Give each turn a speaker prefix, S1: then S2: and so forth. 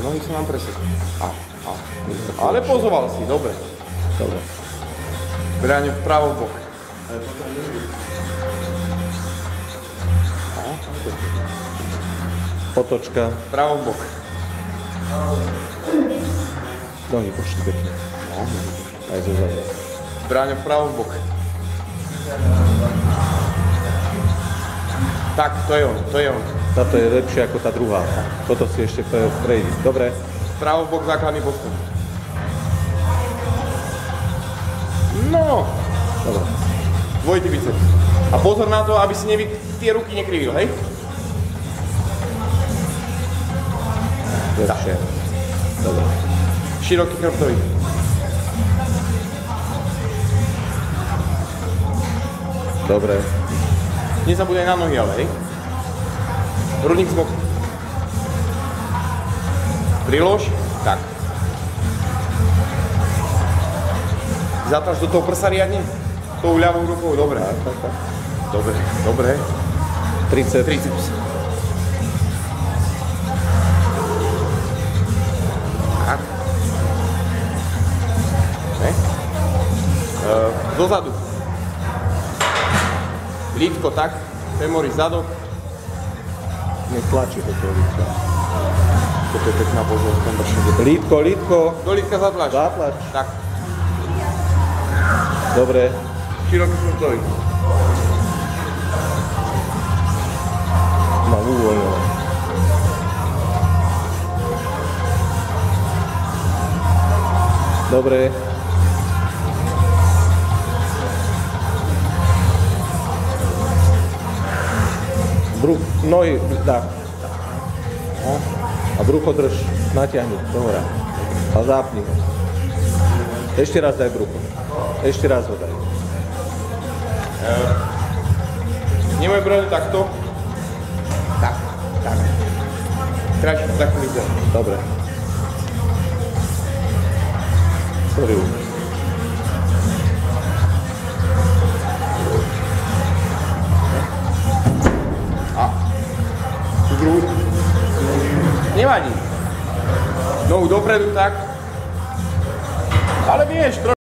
S1: nohy sa nám presekli. Ale pozoval si, dobre.
S2: Dobre.
S1: Bráňo vpravo v bok.
S2: Potočka.
S1: Vpravo v bok.
S2: Nohy pošli pekne. Aj zo zadu.
S1: Bráňo vpravo v bok. Tak, to je on, to je on.
S2: Táto je lepšia ako tá druhá. Toto si ešte prejdi. Dobre.
S1: Vpravo v bok, základný postup. No.
S2: Dobre.
S1: Dvojitý biceps. A pozor na to, aby si tie ruky nekrivil, hej?
S2: Lepšie. Dobre.
S1: Široký chrbtový.
S2: Dobre.
S1: Nezabúdaj na nohy, ale hej? Hrudník z boku. Prilož. Tak. Zatlač do toho prsa riadne. Tou ľavou rukou. Dobre.
S2: Tak.
S1: Dobre, dobre.
S2: Triceps.
S1: Tak. Dozadu. Lítko tak. Femory zadok.
S2: Netlačí do toho lítka.
S1: Toto je pekná poza v tom bršovi.
S2: Lítko.
S1: Do lítka zatlač.
S2: Zatlač.
S1: Tak.
S2: Dobre.
S1: Široký chrbtový.
S2: Mám uvoľnené. Dobre. Nohy, tak. A brucho drž, natiahni, dohora. A zápni ho. Ešte raz daj brucho. Ešte raz ho daj.
S1: Nemoj brať takto. Tak. Kráčky takto vyzerá.
S2: Dobre. Sorry.
S1: Druhú. Nevadí. Nohu dopredu tak. Ale vieš,